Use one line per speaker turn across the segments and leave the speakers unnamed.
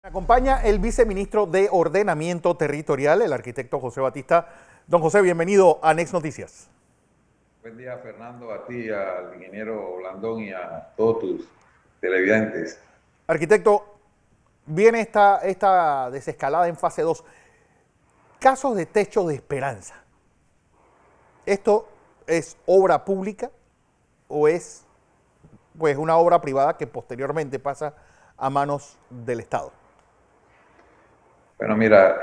Me acompaña el viceministro de Ordenamiento Territorial, el arquitecto José Batista. Don José, bienvenido a Next Noticias.
Buen día, Fernando, a ti, al ingeniero Blandón y a todos tus televidentes.
Arquitecto, viene esta desescalada en fase 2. Casos de techo de esperanza. ¿Esto es obra pública o es pues una obra privada que posteriormente pasa a manos del Estado?
Bueno, mira,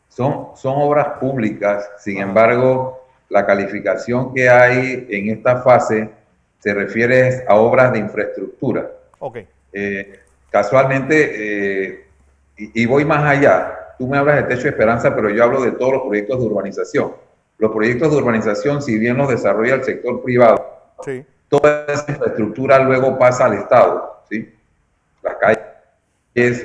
son obras públicas, sin embargo, la calificación que hay en esta fase se refiere a obras de infraestructura.
Ok.
Casualmente, y voy más allá, tú me hablas de Techo de Esperanza, pero yo hablo de todos los proyectos de urbanización. Los proyectos de urbanización, si bien los desarrolla el sector privado,
Sí.
toda esa infraestructura luego pasa al Estado, ¿sí? Las calles,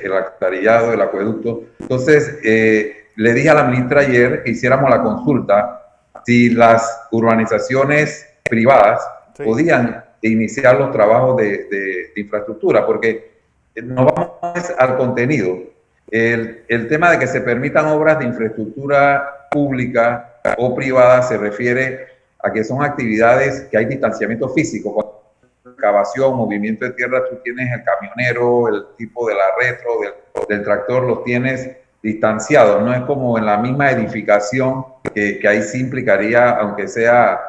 el alcantarillado, el acueducto. Entonces, le dije a la ministra ayer que hiciéramos la consulta si las urbanizaciones privadas podían iniciar los trabajos de infraestructura, porque nos vamos al contenido. El tema de que se permitan obras de infraestructura pública o privada se refiere a que son actividades que hay distanciamiento físico. Excavación, movimiento de tierra, tú tienes el camionero, el tipo de la retro, del tractor, los tienes distanciados. No es como en la misma edificación que ahí sí implicaría, aunque sea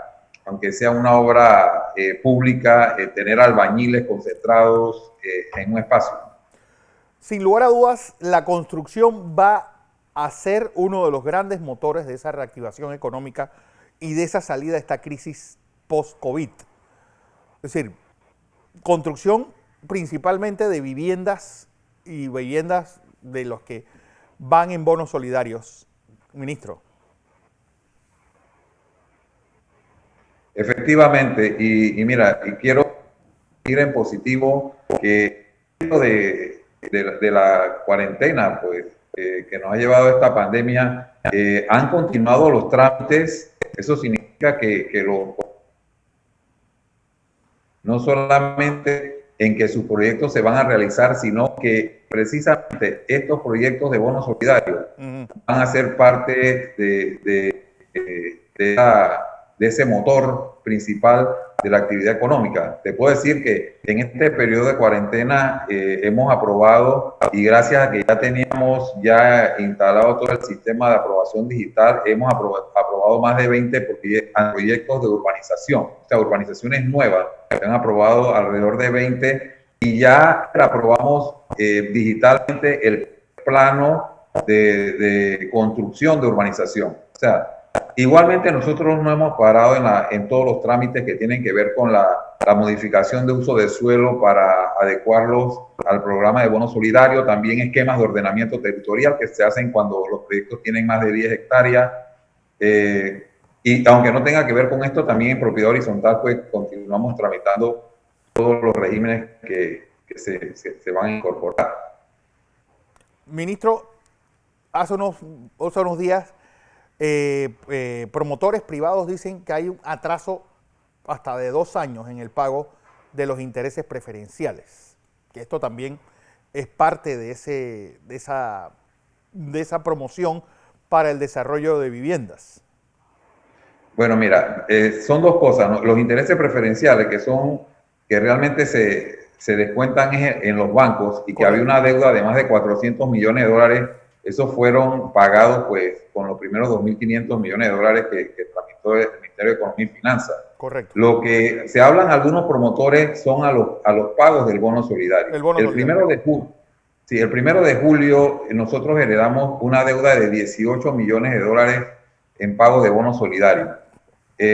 una obra pública, tener albañiles concentrados en un espacio.
Sin lugar a dudas, la construcción va a ser uno de los grandes motores de esa reactivación económica y de esa salida de esta crisis post-COVID. Es decir, construcción principalmente de viviendas y viviendas de los que van en bonos solidarios. Ministro.
Efectivamente, y mira, y quiero ir en positivo que de la cuarentena, pues, que nos ha llevado esta pandemia, han continuado los trámites. Eso significa que no solamente en que sus proyectos se van a realizar, sino que precisamente estos proyectos de bonos solidarios van a ser parte de ese motor principal de la actividad económica. Te puedo decir que en este periodo de cuarentena hemos aprobado, y gracias a que ya teníamos ya instalado todo el sistema de aprobación digital, hemos aprobado más de 20 proyectos de urbanización, o sea, urbanizaciones nuevas. Se han aprobado alrededor de 20 y ya aprobamos digitalmente el plano de construcción de urbanización. O sea, igualmente nosotros no hemos parado en todos los trámites que tienen que ver con la modificación de uso de suelo para adecuarlos al programa de bono solidario, también esquemas de ordenamiento territorial que se hacen cuando los proyectos tienen más de 10 hectáreas. Y aunque no tenga que ver con esto, también en propiedad horizontal, pues continuamos tramitando todos los regímenes que se van a incorporar.
Ministro, hace unos días promotores privados dicen que hay un atraso hasta de 2 años en el pago de los intereses preferenciales, que esto también es parte de esa promoción para el desarrollo de viviendas.
Bueno, mira, son dos cosas, ¿no? Los intereses preferenciales que realmente se descuentan en los bancos y que había una deuda de más de 400 millones de dólares. Esos fueron pagados pues con los primeros 2.500 millones de dólares que tramitó el Ministerio de Economía y Finanzas.
Correcto.
Lo que se hablan algunos promotores son a los pagos del bono solidario. El primero de julio nosotros heredamos una deuda de 18 millones de dólares en pago de bono solidario.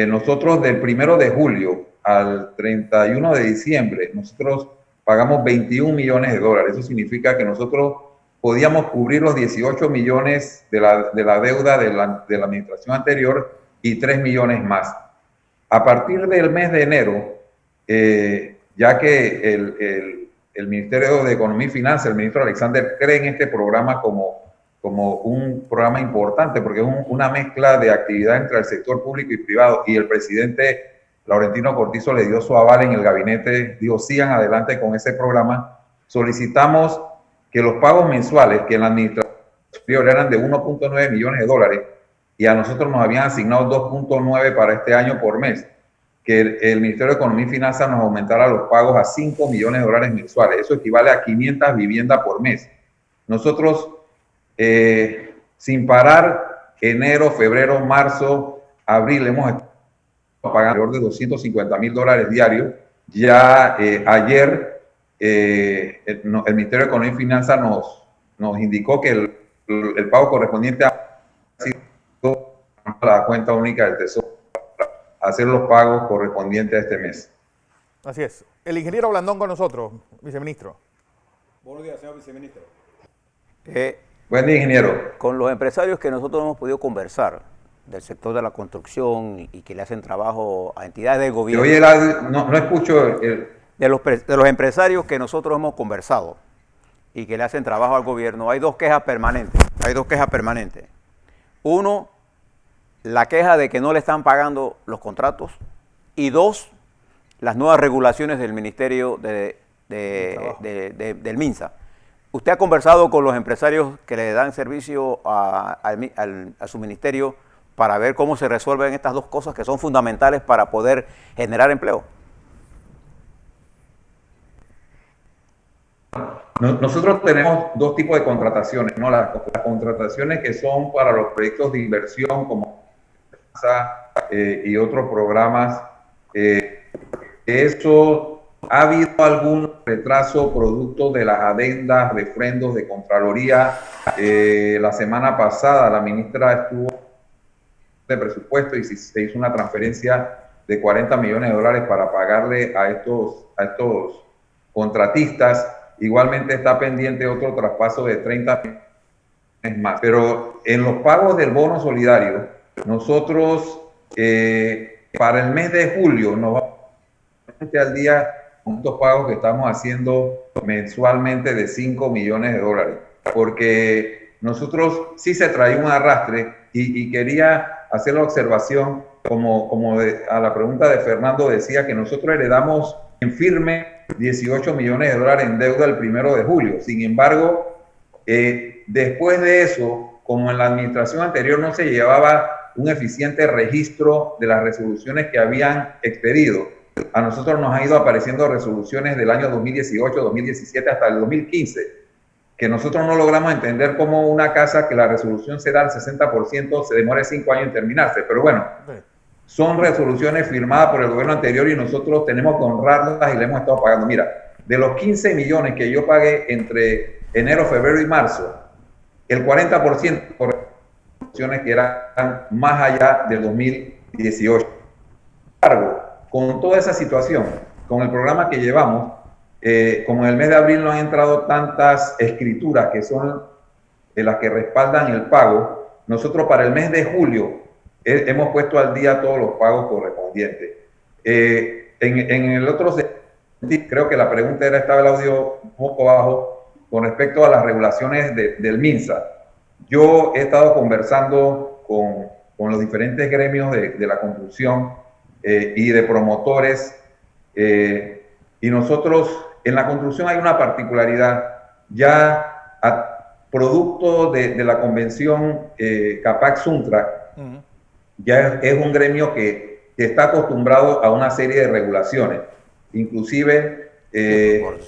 Nosotros del 1 de julio al 31 de diciembre, nosotros pagamos 21 millones de dólares. Eso significa que nosotros podíamos cubrir los 18 millones de la deuda de la administración anterior y 3 millones más. A partir del mes de enero, ya que el Ministerio de Economía y Finanzas, el ministro Alexander, cree en este programa como un programa importante, porque es una mezcla de actividad entre el sector público y privado, y el presidente Laurentino Cortizo le dio su aval en el gabinete, dijo, sigan adelante con ese programa. Solicitamos que los pagos mensuales que en la administración anterior eran de 1.9 millones de dólares y a nosotros nos habían asignado 2.9 para este año por mes, que el Ministerio de Economía y Finanzas nos aumentara los pagos a 5 millones de dólares mensuales. Eso equivale a 500 viviendas por mes. Nosotros, sin parar, enero, febrero, marzo, abril, hemos estado pagando alrededor de 250 mil dólares diarios. Ya ayer el Ministerio de Economía y Finanzas nos indicó que el pago correspondiente ha sido a la cuenta única del Tesoro, hacer los pagos correspondientes a este mes.
Así es. El ingeniero Blandón con nosotros, viceministro.
Buenos días, señor viceministro.
Buen día, ingeniero.
Con los empresarios que nosotros hemos podido conversar del sector de la construcción y que le hacen trabajo a entidades del gobierno.
Oye, no escucho.
De los empresarios que nosotros hemos conversado y que le hacen trabajo al gobierno, hay dos quejas permanentes. Uno, la queja de que no le están pagando los contratos. Y dos, las nuevas regulaciones del Ministerio del MINSA. ¿Usted ha conversado con los empresarios que le dan servicio a su ministerio para ver cómo se resuelven estas dos cosas que son fundamentales para poder generar empleo?
Nosotros tenemos dos tipos de contrataciones, ¿no? Las contrataciones que son para los proyectos de inversión como y otros programas. Eso ha habido algún retraso producto de las adendas, refrendos de Contraloría. La semana pasada la ministra estuvo de presupuesto y se hizo una transferencia de 40 millones de dólares para pagarle a estos contratistas. Igualmente está pendiente otro traspaso de 30 millones más. Pero en los pagos del bono solidario, nosotros para el mes de julio nos vamos al día con estos pagos que estamos haciendo mensualmente de 5 millones de dólares. Porque nosotros sí se traía un arrastre y quería hacer la observación, como a la pregunta de Fernando decía, que nosotros heredamos en firme 18 millones de dólares en deuda el 1 de julio. Sin embargo, después de eso, como en la administración anterior no se llevaba un eficiente registro de las resoluciones que habían expedido, a nosotros nos han ido apareciendo resoluciones del año 2018, 2017 hasta el 2015, que nosotros no logramos entender cómo una casa que la resolución se da al 60% se demora 5 años en terminarse. Pero bueno, son resoluciones firmadas por el gobierno anterior y nosotros tenemos que honrarlas y le hemos estado pagando. Mira, de los 15 millones que yo pagué entre enero, febrero y marzo, el 40% por resoluciones que eran más allá del 2018. Sin embargo, con toda esa situación, con el programa que llevamos, como en el mes de abril no han entrado tantas escrituras que son de las que respaldan el pago, nosotros para el mes de julio hemos puesto al día todos los pagos correspondientes. En el otro sentido, creo que la pregunta estaba el audio un poco bajo con respecto a las regulaciones del MINSA. Yo he estado conversando con los diferentes gremios de la construcción y de promotores, y nosotros en la construcción hay una particularidad. Ya producto de la convención CAPAC-SUNTRAC, ya es un gremio que está acostumbrado a una serie de regulaciones, inclusive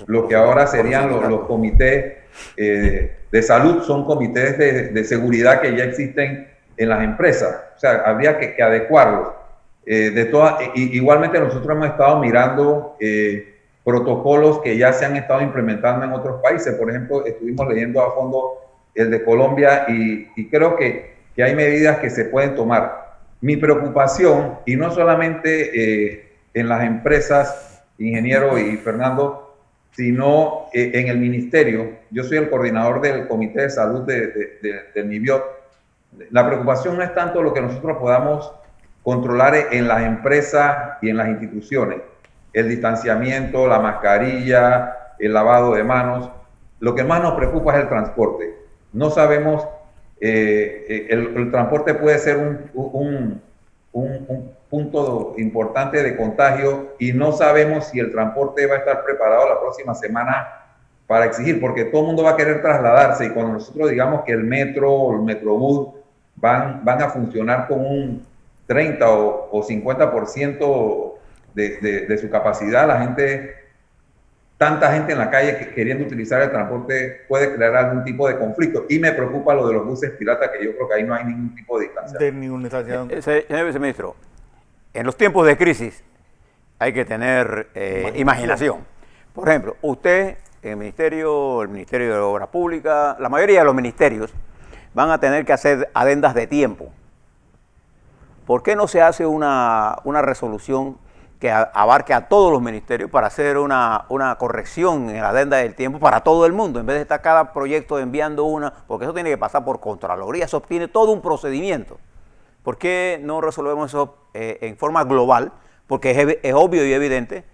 lo que ahora serían los comités de salud, son comités de seguridad que ya existen en las empresas. O sea, habría que adecuarlos. Igualmente nosotros hemos estado mirando protocolos que ya se han estado implementando en otros países. Por ejemplo, estuvimos leyendo a fondo el de Colombia y creo que hay medidas que se pueden tomar. Mi preocupación, y no solamente en las empresas, ingeniero y Fernando, sino en el ministerio. Yo soy el coordinador del Comité de Salud del MIBIOT. La preocupación no es tanto lo que nosotros podamos controlar en las empresas y en las instituciones, el distanciamiento, la mascarilla, el lavado de manos. Lo que más nos preocupa es el transporte. No sabemos, el transporte puede ser un punto importante de contagio y no sabemos si el transporte va a estar preparado la próxima semana para exigir, porque todo el mundo va a querer trasladarse y cuando nosotros digamos que el metro o el metrobús van a funcionar con un 30 o 50% de su capacidad, la gente, tanta gente en la calle queriendo utilizar el transporte puede crear algún tipo de conflicto. Y me preocupa lo de los buses piratas, que yo creo que ahí no hay ningún tipo de distancia.
De ninguna distancia.
Señor viceministro, en los tiempos de crisis hay que tener imaginación. Por ejemplo, usted, el Ministerio de Obras Públicas, la mayoría de los ministerios van a tener que hacer adendas de tiempo. ¿Por qué no se hace una resolución que abarque a todos los ministerios para hacer una corrección en la adenda del tiempo para todo el mundo, en vez de estar cada proyecto enviando una, porque eso tiene que pasar por Contraloría, eso tiene todo un procedimiento? ¿Por qué no resolvemos eso en forma global? Porque es obvio y evidente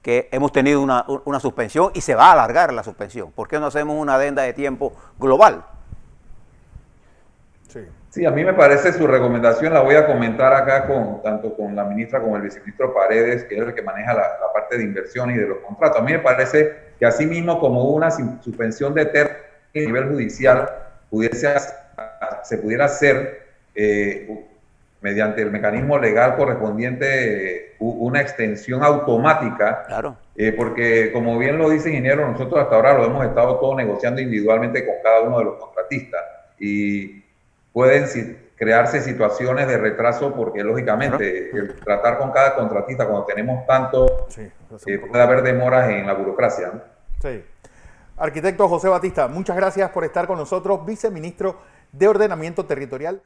que hemos tenido una suspensión y se va a alargar la suspensión. ¿Por qué no hacemos una adenda de tiempo global?
Sí, a mí me parece su recomendación, la voy a comentar acá tanto con la ministra como el viceministro Paredes, que es el que maneja la parte de inversión y de los contratos. A mí me parece que así mismo como una suspensión de términos a nivel judicial se pudiera hacer mediante el mecanismo legal correspondiente una extensión automática.
Claro.
Porque como bien lo dice ingeniero, nosotros hasta ahora lo hemos estado todo negociando individualmente con cada uno de los contratistas y pueden crearse situaciones de retraso porque lógicamente el tratar con cada contratista cuando tenemos tanto, puede haber demoras en la burocracia, ¿no?
Sí. Arquitecto José Batista, muchas gracias por estar con nosotros, viceministro de Ordenamiento Territorial.